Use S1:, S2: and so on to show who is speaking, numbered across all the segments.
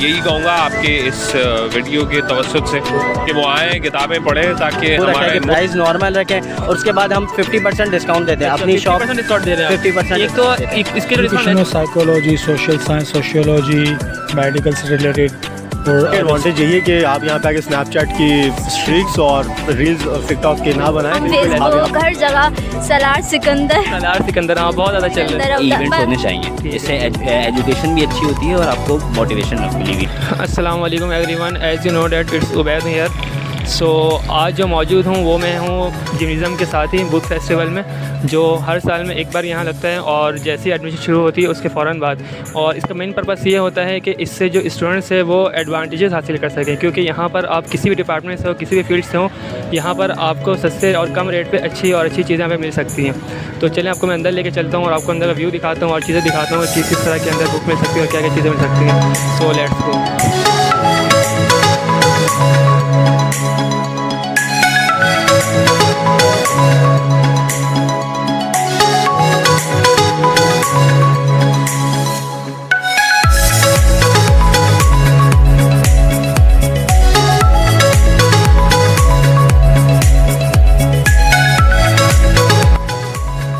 S1: यही कहूँगा आपके इस वीडियो के तवज्जुह से कि वो आएँ, किताबें पढ़ें, ताकि हमारे
S2: प्राइस नॉर्मल रखें और उसके बाद हम 50% डिस्काउंट देते हैं अपनी शॉप
S3: 50% डिस्काउंट दे रहे हैं
S2: 50%।
S3: एक तो इसके लिए
S4: psychology, social science, sociology, medical से रिलेटेड। और
S5: एडवांटेज यही है कि आप यहाँ पे आके स्नैपचैट की स्ट्रीक्स और रील्स और टिकटॉक के ना बनाएं।
S6: फेसबुक हर जगह सलार सिकंदर
S3: हाँ बहुत ज़्यादा चल रहा है।
S2: इवेंट्स होने चाहिए, इससे एजुकेशन भी अच्छी होती है और आपको मोटिवेशन मिलेगी।
S3: अस्सलाम वालेकुम everyone, as you know that it's Ubaid here. So आज जो मौजूद हूँ वो मैं हूँ जिमनिज़म के साथ ही बुक फेस्टिवल में, जो हर साल में एक बार यहाँ लगता है और जैसे ही एडमिशन शुरू होती है उसके फ़ौरन बाद। और इसका मेन पर्पस ये होता है कि इससे जो स्टूडेंट्स है वो एडवांटेजेस हासिल कर सकें, क्योंकि यहाँ पर आप किसी भी डिपार्टमेंट से हो, किसी भी फील्ड से हो, यहाँ पर आपको सस्ते और कम रेट पे अच्छी चीज़ें यहाँ पर मिल सकती हैं। तो चलें आपको मैं अंदर लेके चलता हूँ और आपको अंदर का व्यू दिखाता हूँ और चीज़ें दिखाता हूँ किस किस तरह के अंदर बुक मिल सकती है और क्या क्या चीज़ें मिल सकती हैं। So let's go.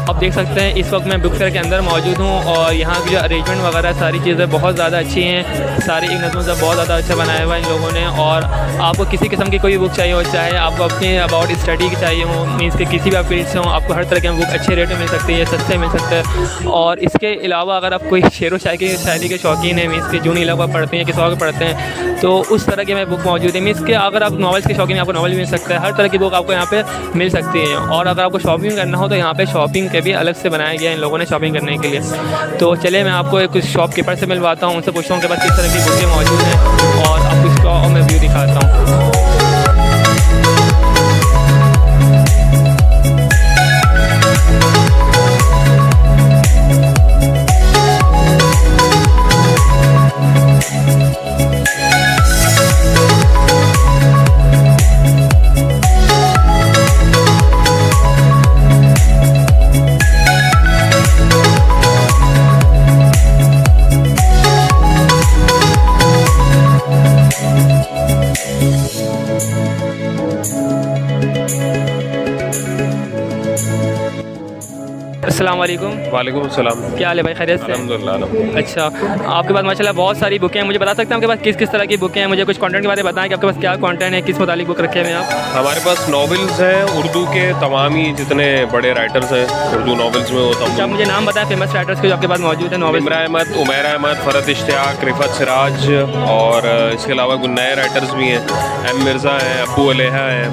S3: आप देख सकते हैं इस वक्त मैं बुक फेयर के अंदर मौजूद हूँ और यहाँ की जो अरेंजमेंट वगैरह सारी चीज़ें बहुत ज़्यादा अच्छी हैं। सारी एक नज़म से बहुत ज़्यादा अच्छा बनाया हुआ है इन लोगों ने। और आपको किसी किस्म की कोई बुक चाहिए हो, चाहे आपको अपने अबाउट स्टडी की चाहिए हो, मीन्स के किसी भी आप फील्ड से हो, आपको हर तरह की बुक अच्छे रेट में मिल सकती है, सस्ते मिल सकते हैं। और इसके अलावा अगर आप कोई शेर व शायरी के शौकीन हैं, मीन्स के जूनी इलाका पढ़ते हैं, किसी और पढ़ते हैं, तो उस तरह की मैं बुक मौजूद है। मीन्स के अगर आप नॉवेल्स के शौकीन हैं, आपको नॉवल मिल सकता है, हर तरह की बुक आपको यहाँ पे मिल सकती है। और अगर आपको शॉपिंग करना हो तो यहाँ पे शॉपिंग के भी अलग से बनाया गया इन लोगों ने शॉपिंग करने के लिए। तो चलिए मैं आपको एक शॉपकीपर से मिलवाता हूँ, उनसे पूछता हूँ कि बस किस तरह की बुकें मौजूद हैं और आपको इसका मैं व्यू दिखाता हूँ। अस्सलाम वालेकुम।
S1: वालेकुम अस्सलाम।
S3: क्या हाल है भाई, खैरियत से?
S1: अल्हम्दुलिल्लाह।
S3: अच्छा, आपके पास माशाल्लाह बहुत सारी बुकें हैं, मुझे बता सकते हैं आपके पास किस किस तरह की बुकें हैं? मुझे कुछ कंटेंट के बारे में बताएं कि आपके पास क्या कंटेंट है, किस मुतालिक बुक रखे हुए हैं आप?
S1: हमारे पास नॉवेल्स हैं, उर्दू के तमाम ही जितने बड़े राइटर्स हैं उर्दू नॉवेल्स में, वो
S3: क्या
S1: तमाम।
S3: मुझे नाम बताएं फेमस राइटर्स के जो आपके पास मौजूद है नॉवेल?
S1: इमरान अहमद, उमैर अहमद, फ़रत इश्तियाक, रिफ़त सिराज, और इसके अलावा कुछ नए राइटर्स भी हैं, एम मिर्ज़ा हैं, अबू अलेहा हैं,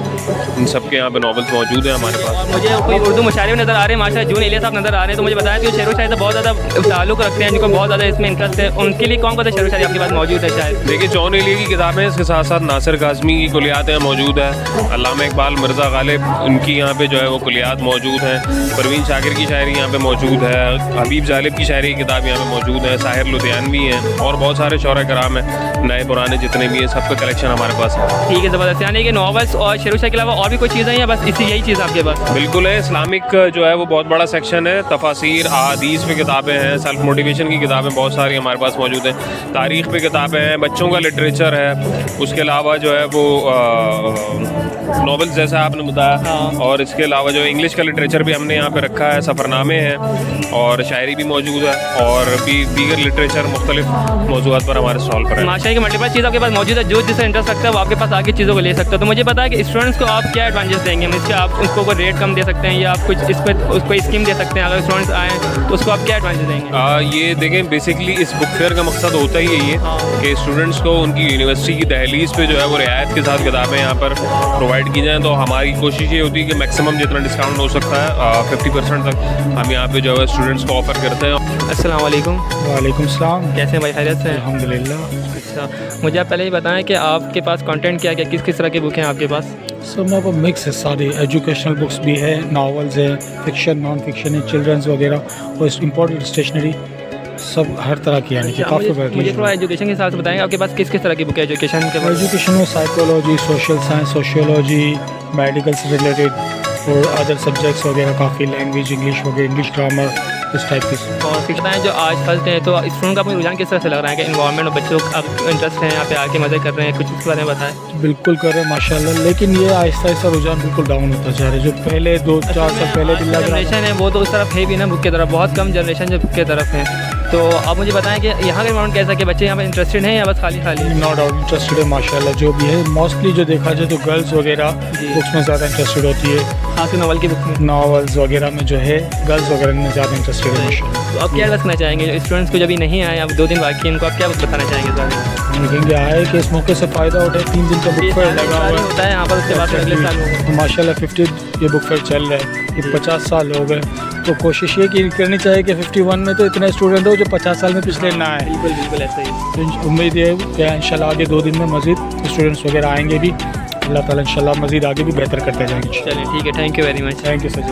S1: इन सब के यहाँ पे नॉवेल्स मौजूद हैं हमारे पास।
S3: मुझे कोई उर्दू मुशायरे नज़र आ रहे हैं, माशाल्लाह जून इलियास साहब नज़र आ रहे हैं, तो मुझे बताया कि शेर व शायरी से बहुत ज़्यादा ताल्लुक़ रखते हैं, जिनको बहुत ज़्यादा इसमें इंटरेस्ट है, उनके लिए कौन कौन से शेर व शायरी आपके पास मौजूद है? शायद
S1: देखिए, जॉन इलिया की किताबें, इसके साथ साथ नासिर काज़मी की कुलियात हैं मौजूद है, अल्लामा इकबाल, मिर्ज़ा गालिब, उनकी यहाँ पे जो है वो कुलियात मौजूद हैं, परवीन शाकिर की शायरी यहाँ पे मौजूद है, हबीब जालिब की शायरी की किताब यहाँ पे मौजूद है, साहिर लुधियानवी हैं, और बहुत सारे शौरा कराम हैं, नए पुराने जितने भी हैं, सबका कलेक्शन हमारे पास है।
S3: ठीक है, ज़बरदस्त। यानी कि नॉवेल्स और शेर व शायरी के अलावा और भी कोई चीज़ें हैं या बस इसी यही चीज़ आपके पास?
S1: बिल्कुल है, इस्लामिक जो है वो बहुत बड़ा सेक्शन है, तफासिर, अहादीस पे किताबें हैं, सेल्फ मोटिवेशन की किताबें बहुत सारी हमारे पास मौजूद हैं, तारीख़ पे किताबें हैं, बच्चों का लिटरेचर है, उसके अलावा जो है वो नॉवेल्स जैसा आपने बताया, और इसके अलावा जो इंग्लिश का लिटरेचर भी हमने यहाँ पे रखा है, सफ़रनामे हैं और शायरी भी मौजूद है, और भी दीगर लिटरेचर मुख्तलिफ मौजूद पर हमारे स्टॉल पर है।
S3: माशाल्लाह की मल्टीपल चीज़ आपके पास मौजूद है, जो जिससे इंटरेस्ट रखता है वो आपके पास आके चीज़ों को ले सकता है। तो मुझे पता है कि स्टूडेंट्स को आप क्या एडवांटेज देंगे? इसके आप उसको कोई रेट कम दे सकते हैं या आप कुछ इस पर उसको स्कीम दे सकते हैं? अगर स्टूडेंट्स आएँ तो उसको आप क्या एडवांटेज देंगे?
S1: ये देखें, बेसिकली इस बुक फेयर का मकसद होता ही यही है कि स्टूडेंट्स को उनकी यूनिवर्सिटी की दहलीज़ पे जो है वो रियायत के साथ किताबें यहाँ पर प्रोवाइड की जाएँ। तो हमारी कोशिश ये होती है कि मैक्सिमम जितना डिस्काउंट हो सकता है 50% तक हम यहाँ पे जो है स्टूडेंट्स को ऑफ़र करते हैं।
S3: अस्सलाम वालेकुम।
S4: वालेकुम सलाम।
S3: कैसे हैं भाई, खैरियत से?
S4: अल्हम्दुलिल्लाह।
S3: अच्छा, मुझे आप पहले ही बताएं कि आपके पास कंटेंट क्या क्या, किस किस तरह की बुक हैं आपके पास?
S4: सब मेरे पास मिक्स है, सारी एजुकेशनल बुक्स भी है, नावल्स है, फिक्शन, नॉन फिक्शन है, चिल्ड्रंस वगैरह और इम्पोर्टेंट स्टेशनरी, सब हर तरह की, यानी कि काफ़ी
S3: मुझे थोड़ा एजुकेशन के हिसाब से बताएंगे आपके पास किस किस तरह की बुक है एजुकेशन के बारे में?
S4: एजुकेशन में psychology, social science, sociology, medical से रिलेटेड और अदर सब्जेक्ट्स वगैरह काफ़ी, लैंग्वेज इंग्लिश वगैरह, इंग्लिश ग्रामर, इस टाइप की।
S3: और फिर बताएं, जो आज फर्स्ट है तो स्टूडेंट का अपना रुझान किस तरह से लग रहा है कि इन्वायरमेंट और बच्चों का इंटरेस्ट है यहाँ पे आके मज़े कर रहे हैं, कुछ इसके बारे में बताएं।
S4: बिल्कुल कर रहे हैं माशाल्लाह, लेकिन ये आहिस्ता आहिस्ता रुझान बिल्कुल डाउन होता जा रहा है। जो पहले 2-4 साल पहले भी लग रहा
S3: जनरेशन है वो तो उस तरफ है भी ना बुक की तरफ, बहुत कम जनरेशन जो बुक की तरफ है। तो आप मुझे बताएं कि यहाँ का इन्वायरमेंट कैसा, कि बच्चे यहाँ पे इंटरेस्टेड हैं या बस खाली खाली?
S4: नो डाउट इंटरेस्टेड है माशाल्लाह। जो भी है मोस्टली जो देखा जाए तो गर्ल्स वगैरह बुक्स में ज़्यादा इंटरेस्टेड होती है,
S3: खासकर नॉवल की बुक में।
S4: नॉवेल्स वगैरह में जो है गर्ल्स वगैरह में ज़्यादा इंटरेस्टेड है माशाल्लाह।
S3: तो आप क्या रखना चाहेंगे जो स्टूडेंट्स को जब भी नहीं आए, अब 2 दिन बाकी इनको आप क्या बताना चाहेंगे इस बारे में?
S4: हम कहेंगे आए कि इस मौके से फ़ायदा उठाए। 3 दिन का बुक फेयर लगा हुआ है
S3: होता है यहाँ पर, उसके बाद अगले साल होगा।
S4: माशाल्लाह 50 ये बुक फेयर चल रहा है, ये 50 साल हो गए। तो कोशिश ये की करनी चाहिए कि 51 में तो इतने स्टूडेंट हो जो 50 साल में पिछले ना आए।
S3: बिल्कुल बिल्कुल ऐसा ही।
S4: तो उम्मीद है कि इंशाल्लाह आगे 2 दिन में मज़ीद स्टूडेंट्स वगैरह आएंगे भी। अल्लाह ताला इंशाल्लाह मज़ीद आगे भी बेहतर करते जाएंगे।
S3: चलिए ठीक है, thank you very much.
S4: Thank you sir.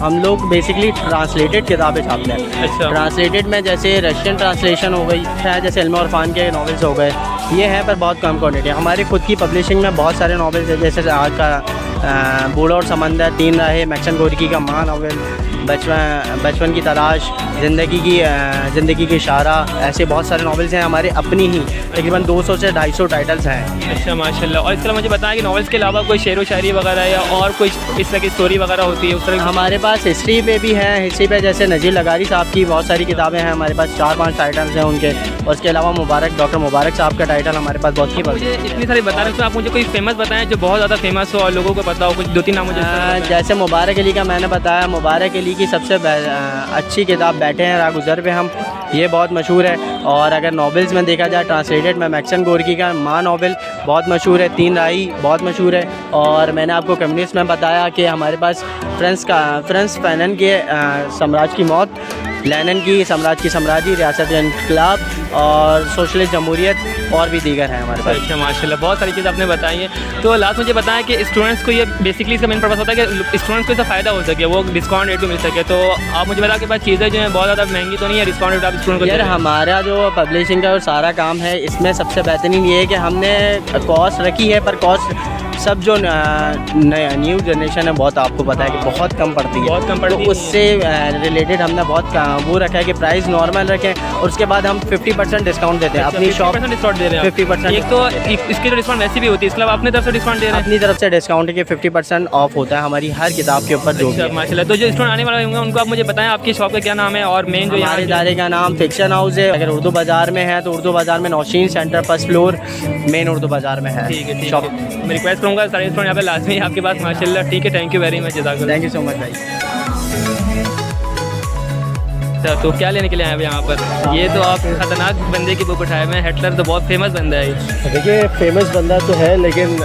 S7: हम लोग बेसिकली ट्रांसलेटेड किताबें छापते हैं।
S3: अच्छा।
S7: ट्रांसलेटेड में जैसे रशियन ट्रांसलेशन हो गई है, जैसे इल्म और फ़ान के नॉवेल्स हो गए, ये हैं पर बहुत कम क्वान्टिटी। हमारी खुद की पब्लिशिंग में बहुत सारे नॉवेल्स हैं, जैसे आग का बूढ़ा और समंदर, 3 राहें, मैक्सन गोरकी का माँ नॉवेल, बचपन की तलाश, ज़िंदगी की इशारा, ऐसे बहुत सारे नॉवेल्स हैं हमारे अपनी ही। तकरीबन 200 से 250 टाइटल्स हैं।
S3: अच्छा माशाल्लाह। और इसके अलावा मुझे बताएं कि नॉवेल्स के अलावा कोई शेर व शायरी वगैरह या और कोई इस तरह की स्टोरी वगैरह होती है उस तरह?
S7: हमारे पास हिस्ट्री पे भी है। हिस्ट्री पे जैसे नज़ीर लगारी साहब की बहुत सारी किताबें हैं हमारे पास, 4-5 टाइटल्स हैं उनके। और उसके अलावा डॉक्टर मुबारक साहब का टाइटल हमारे पास बहुत ही
S3: मुझे इतनी सारी बता रहे हैं, तो आप मुझे कोई फेमस बताएं जो बहुत ज़्यादा फेमस हो और लोगों को पता हो, कुछ 2-3 नाम मुझे।
S7: जैसे मुबारक अली का मैंने बताया, मुबारक अली की सबसे अच्छी किताब बैठे हैं रागुज़र पे हम, ये बहुत मशहूर है। और अगर नॉवेल्स में देखा जाए ट्रांसलेटेड में मैक्सन गोरकी का माँ नॉवेल बहुत मशहूर है, 3 राही बहुत मशहूर है। और मैंने आपको कम्युनिस्ट में बताया कि हमारे पास फ्रांस फैनन के साम्राज्य की मौत, लेनिन की साम्राज्य की साम्राज्य, रियासत इनकलाब और सोशलिस्ट जमहूरियत और भी दीगर हैं हमारे पास।
S3: अच्छा माशाल्लाह, बहुत सारी चीज़ आपने बताई हैं। तो लास्ट मुझे बताएं कि स्टूडेंट्स को ये बेसिकली इसका मेन पर्पस होता है कि स्टूडेंट्स को इसका फ़ायदा हो सके, वो डिस्काउंट रेट को मिल सके। तो आप मुझे बताओ कि पास चीज़ें जो हैं बहुत ज़्यादा महंगी तो नहीं है, डिस्काउंट रेट आप स्टूडेंट को?
S7: यार हमारा जो पब्लिशिंग का और सारा काम है, इसमें सबसे बेहतरीन ये है कि हमने कॉस्ट रखी है, पर कॉस्ट सब जो न्यू जनरेशन है बहुत आपको पता है कि बहुत कम पड़ती है,
S3: बहुत कम पड़ती है।
S7: तो उससे रिलेटेड हमने बहुत वो रखा है कि प्राइस नॉर्मल रखें, और उसके बाद हम 50% डिस्काउंट देते हैं अपनी शॉप।
S3: 50% डिस्काउंट दे रहे हैं
S7: 50%।
S3: एक तो इसकी जो डिस्काउंट वैसी भी होती है, इसके अलावा अपनी तरफ से डिस्काउंट दे रहे हैं?
S7: अपनी तरफ से डिस्काउंट है कि 50% ऑफ होता है हमारी हर किताब के ऊपर जो भी है।
S3: माशाल्लाह। तो जो स्टूडेंट आने वाले होंगे उनको आप मुझे बताएं आपकी शॉप का क्या नाम है और मेन जो
S7: हमारे इदारे का नाम फिक्शन हाउस है। अगर उर्दू बाज़ार में है तो उर्दू बाज़ार में Naushin centre 1st floor main Urdu Bazaar में है।
S3: ठीक है,
S7: शॉप।
S3: मैं रिक्वेस्ट करूँगा सारे स्टूडेंट यहाँ पे लाजमी है आपके पास। माशाल्लाह ठीक है, थैंक यू वेरी मच, जज़ाकल्लाह।
S7: थैंक यू सो मच भाई।
S3: अच्छा, तो क्या लेने के लिए आए हैं यहाँ पर? ये तो आप खतरनाक बंदे की बुक उठाए हुए हैं, हिटलर तो बहुत फेमस बंदा है।
S5: देखिए फेमस बंदा तो है, लेकिन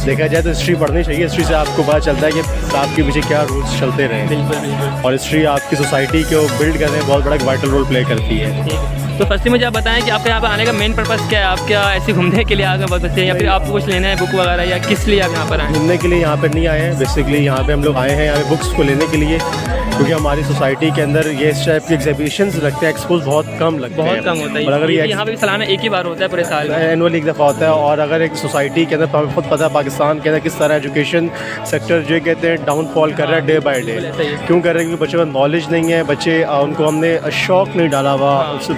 S5: देखा जाए तो हिस्ट्री पढ़नी चाहिए। हिस्ट्री से आपको पता चलता है कि आपके पीछे क्या रूल्स चलते रहे।
S3: बिल्कुल बिल्कुल।
S5: और हिस्ट्री आपकी सोसाइटी को बिल्ड करने में बहुत बड़ा वाइटल रोल प्ले करती है।
S3: ठीक है, तो फर्स्टली मुझे आप बताएं कि आपके यहाँ पर आने का मेन पर्पस क्या है? आप क्या ऐसे घूमने के लिए आ गए बस से, या फिर आपको कुछ लेना है बुक वगैरह, या किस लिए आप यहाँ पर आए?
S5: घूमने के लिए यहाँ पर नहीं आए हैं, बेसिकली यहाँ पे हम लोग आए हैं यहाँ पे बुक्स को लेने के लिए, क्योंकि हमारी सोसाइटी के अंदर ये इस टाइप के एग्जीबिशंस लगते हैं, एक्सपोज बहुत कम लगते हैं।
S3: बहुत कम होता है।
S5: और अगर ये
S3: यहाँ पे भी सालाना एक ही बार होता है पूरे साल में,
S5: एनुअली एक दफ़ा होता है। और अगर एक सोसाइटी के अंदर हमें खुद पता है पाकिस्तान के अंदर किस तरह एजुकेशन सेक्टर जो कहते हैं डाउनफॉल कर रहा है डे बाय डे। क्यों कर रहे हैं? क्योंकि बच्चों में नॉलेज नहीं है, बच्चे उनको हमने शौक़ नहीं डाला हुआ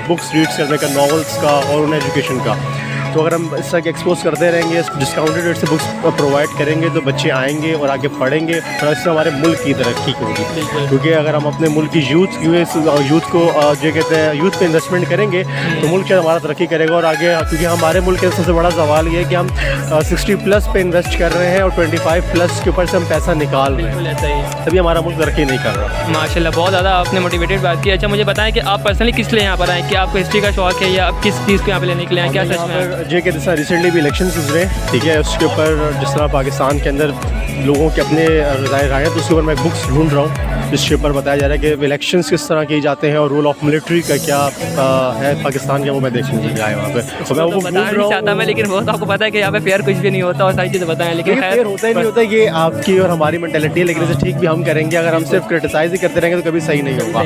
S5: बुक्स रीड करने का, नॉवेल्स का और उन्हें एजुकेशन का। तो अगर हम इस तरह के एक्सपोज करते रहेंगे, डिस्काउंटेड रेट से बुक्स प्रोवाइड करेंगे, तो बच्चे आएंगे और आगे पढ़ेंगे, और इससे हमारे मुल्क की तरक्की होगी। क्योंकि अगर हम अपने मुल्क की यूथ को जो कहते हैं यूथ पे इन्वेस्टमेंट करेंगे तो मुल्क से हमारा तरक्की करेगा और आगे। क्योंकि हमारे मुल्क का सबसे बड़ा सवाल ये है कि हम 60+ पे इन्वेस्ट कर रहे हैं और 25+ के ऊपर से हम पैसा निकाल रहे हैं,
S3: ऐसा ही।
S5: तभी हमारा मुल्क तरक्की नहीं कर रहा।
S3: माशाल्लाह, बहुत ज़्यादा आपने मोटिवेटेड बात की। अच्छा मुझे बताएं कि आप पर्सनली किस लिए यहाँ पर आए, कि आपको हिस्ट्री का शौक है या आप किस चीज़ को यहाँ पे लेने के लिए आए? क्या सच में
S5: जो कि जैसा रिसेंटली भी इलेक्शन गुजरे, ठीक है, उसके ऊपर जिस तरह पाकिस्तान के अंदर लोगों के अपने राय तो उसके ऊपर मैं बुक्स ढूंढ रहा हूँ जिसके ऊपर बताया जा रहा है कि इलेक्शंस किस तरह किए जाते हैं और रोल ऑफ मिलिट्री का क्या है पाकिस्तान का, वो मैं देखने के लिए आया वहाँ पे। तो मैं वो
S3: बता नहीं चाहता मैं, लेकिन बहुत आपको पता है कि यहाँ पे फेयर कुछ भी नहीं होता और सारी चीज़ें बताएं, लेकिन
S5: फेयर होता ही नहीं होता। ये आपकी और हमारी मेंटालिटी है, लेकिन इसे ठीक भी हम करेंगे। अगर हम सिर्फ क्रिटिसाइज ही करते रहेंगे तो कभी सही नहीं होगा।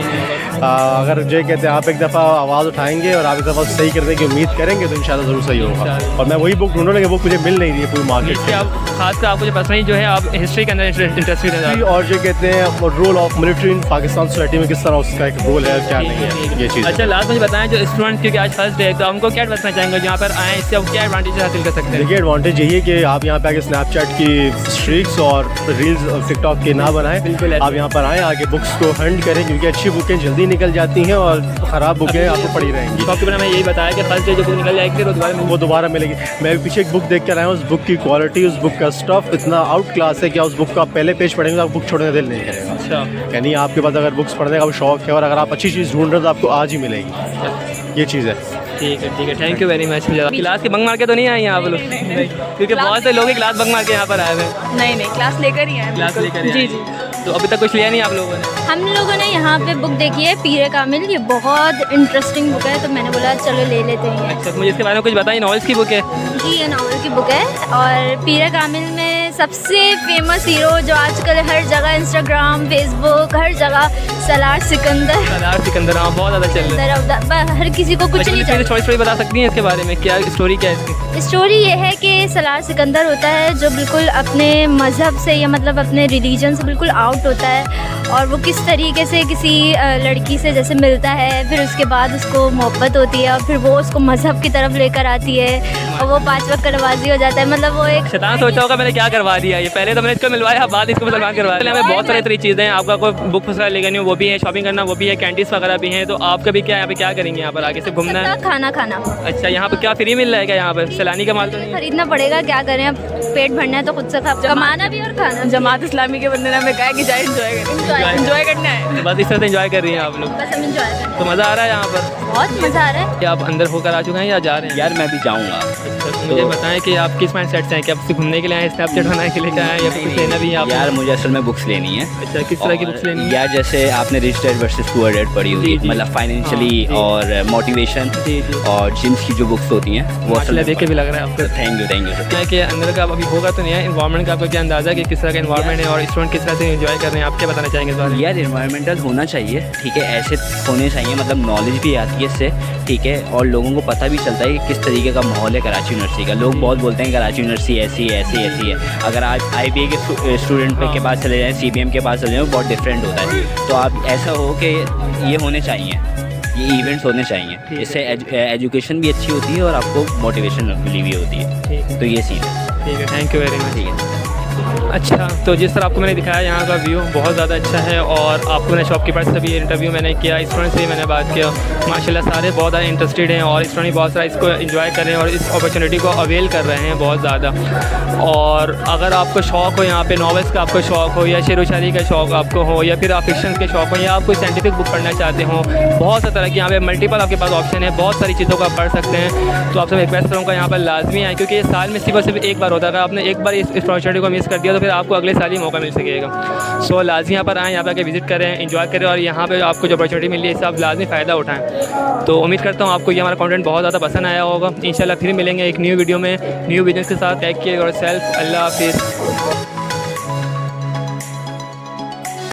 S5: अगर जो कहते हैं आप एक दफ़ा आवाज़ उठाएंगे और आप एक दफ़ा सही करने की उम्मीद करेंगे तो इंशाल्लाह ज़रूर सही दूँगा। और मैं वही बुक ढूंढ रहा, वो मुझे मिल नहीं रही है पूरी मार्केट
S3: इसके आप खासकर आपको जो पर्सनली जो है आप हिस्ट्री के अंदर इंटरेस्टेड है।
S5: और जो कहते हैं role of military in Pakistan society में किस तरह उसका एक रोल है, क्या नहीं है, ये चीज़।
S3: अच्छा, लास्ट मुझे बताएं जो स्टूडेंट, क्योंकि आज फर्स्ट डे है, तो हमको क्या एडवाइस करना चाहेंगे यहाँ पर आएँ, इससे आप क्या एडवांटेज हासिल कर सकते हैं?
S5: देखिए, एडवांटेज यही है कि आप यहाँ पे आके स्नैपचैट की स्ट्रीक्स और रील्स टिकटॉक के ना बनाएं।
S3: बिल्कुल,
S5: आप यहाँ पर आएँ, आगे बुक्स को हंड करें, क्योंकि अच्छी बुकें जल्दी निकल जाती हैं और ख़राब बुकें आपको पड़ी रहेंगी।
S3: शॉपकीपर ने हमें यही बताया कि फर्स्ट डे जो बुक निकल जाएगी
S5: वो दोबारा मिलेगी। मैं पीछे एक बुक देख कर आया हूँ, उस बुक की क्वालिटी, उस बुक का स्टफ इतना आउट क्लास है कि उस बुक का पहले पेज पढ़ेंगे तो आप बुक छोड़ने का दिल नहीं करेगा।
S3: अच्छा,
S5: यानी आपके पास अगर बुक्स पढ़ने का शौक है और अगर आप अच्छी चीज़ ढूंढ रहे हो तो आपको आज ही मिलेगी, ये चीज़ है।
S3: ठीक है, thank you very much. Class के बंक मार के तो नहीं आए यहाँ पर लोग? क्योंकि बहुत से लोग क्लास बंक मार के यहाँ पर आए हुए।
S6: नहीं, क्लास लेकर ही आए।
S3: क्लास लेकर
S6: जी।
S3: तो अभी तक कुछ लिया नहीं आप लोगों ने?
S6: हम लोगों ने यहाँ पे बुक देखी है पीर कामिल, ये बहुत इंटरेस्टिंग बुक है, तो मैंने बोला चलो ले लेते हैं।
S3: अच्छा, मुझे इसके बारे में कुछ बताइए। नॉवेल्स की बुक है?
S6: जी, ये नावल की बुक है। और पीर कामिल में सबसे फेमस हीरो जो आजकल हर जगह इंस्टाग्राम, फेसबुक, हर जगह सलार सिकंदर।
S3: सलार सिकंदर, हाँ, बहुत ज़्यादा चल रहा है।
S6: हर किसी को कुछ नहीं चाहिए।
S3: स्टोरी बता सकती हैं इसके बारे में? क्या स्टोरी क्या है इसकी?
S6: स्टोरी ये है कि सलार सिकंदर होता है जो बिल्कुल अपने मज़हब से या मतलब अपने रिलीजन से बिल्कुल आउट होता है, और वो किस तरीके से किसी लड़की से जैसे मिलता है, फिर उसके बाद उसको मोहब्बत होती है और फिर वो उसको मज़हब की तरफ लेकर आती है और वो 5 वक्त का नमाज़ी हो जाता है। मतलब वो एक
S3: शैतान सोचा होगा मैंने क्या करवा दिया, ये पहले तो मैंने इसको मिलवाया, बाद इसको मुसलमान करवा दिया। हमें बहुत सारी चीज़ें हैं, आपका कोई बुक फुसला लेकर नहीं, वो भी है, शॉपिंग करना वो भी है, कैंटीज वगैरह भी हैं। तो आपका भी क्या यहाँ पे क्या करेंगे? यहाँ पर आगे से घूमना है,
S6: खाना खाना।
S3: अच्छा, यहाँ पर क्या फ्री मिल रहा है क्या? यहाँ पर सैलानी का माल तो नहीं है?
S6: खरीदना पड़ेगा, क्या करें, अब पेट भरना है तो खुद से कमाना भी और खाना।
S8: जमात इस्लामी के बंदे ने हमें कहा कि जाए एंजॉय करना है।
S3: तो बस इस तरह से एंजॉय कर रही हैं आप लोग?
S6: बस हम एंजॉय कर रहे हैं।
S3: तो मज़ा आ रहा है यहाँ पर?
S6: बहुत मज़ा आ रहा है।
S3: क्या आप अंदर होकर आ चुके हैं या जा रहे हैं?
S2: यार मैं भी जाऊँगा।
S3: तो मुझे बताएं कि आप किस माइंड सेट से हैं? कि आप सिर्फ घूमने के लिए आए, स्नैपचैट बनाने के लिए क्या आए, या फिर कुछ लेना भी है आप?
S2: यार मुझे असल में बुक्स लेनी है।
S3: अच्छा, किस तरह की बुक्स लेनी है?
S2: यार जैसे आपने rich dad versus poor dad पढ़ी होगी, मतलब फाइनेंशियली और मोटिवेशन और जिम्स की जो बुक्स होती हैं वो असल
S3: देख के भी लग रहा है आपको।
S2: थैंक यू
S3: क्या कि अंदर का अभी होगा तो नहीं है, इन्वायरमेंट का आपको क्या अंदाज़ा है कि किस तरह का इन्वायरमेंट है और स्टूडेंट किस तरह से एंजॉय कर रहे हैं? आप क्या बताना चाहेंगे इस बारे में?
S2: यार इन्वायरमेंटल होना चाहिए, ठीक है, ऐसे होने चाहिए, मतलब नॉलेज भी आती है इससे, ठीक है, और लोगों को पता भी चलता है कि किस तरीके का माहौल है कराची यूनिवर्सिटी का। लोग बहुत बोलते हैं कराची यूनिवर्सिटी ऐसी है ऐसी ऐसी है, अगर आप IBA के स्टूडेंट के पास चले जाएँ, CBM के पास चले जाएँ, बहुत डिफरेंट होता है। तो आप ऐसा हो कि ये होने चाहिए, ये इवेंट्स होने चाहिए, इससे एजुकेशन भी अच्छी होती है और आपको मोटिवेशन मिली भी होती है। तो ये सीन है।
S3: ठीक है, थैंक यू वेरी मच।
S2: ठीक है।
S3: अच्छा, तो जिस तरह आपको मैंने दिखाया यहाँ का व्यू बहुत ज़्यादा अच्छा है, और आपको मैंने शॉपकीपर से भी इंटरव्यू मैंने किया, स्टूडेंट से भी मैंने बात किया, माशाल्लाह सारे बहुत ज़्यादा इंटरेस्टेड हैं और स्टूडेंट बहुत सारा इसको एंजॉय कर रहे हैं और इस अपॉर्चुनिटी को अवेल कर रहे हैं बहुत ज़्यादा। और अगर आपको शौक़ हो यहाँ पे नॉवेल्स का, आपको शौक़ हो या शेर व शायरी का शौक़ आपको हो, या फिर आप फिक्शन के शौक़ हो, या आप कोई साइंटिफिक बुक पढ़ना चाहते हो, बहुत सा तरह की यहाँ पे मल्टीपल आपके पास ऑप्शन है, बहुत सारी चीज़ों को आप पढ़ सकते हैं। तो आपसे रिक्वेस्ट करूँगा यहाँ पर लाजमी आए, क्योंकि ये साल में सिर्फ एक बार होता है। अगर आपने एक बार इस अपॉर्चुनिटी को मिस कर दिया तो फिर आपको अगले साल ही मौका मिल सकेगा। सो लाजमी यहाँ पर आएँ, यहाँ पर आके विजिट करें, एंजॉय करें, और यहाँ पे आपको जो अपॉर्चुनिटी मिली है इससे आप लाजमी फ़ायदा उठाएँ। तो उम्मीद करता हूँ आपको ये हमारा कंटेंट बहुत ज़्यादा पसंद आया होगा। इंशाल्लाह फिर मिलेंगे एक न्यू वीडियो में न्यू बिजनेस के साथ। Take care yourself. अल्लाह हाफिज़।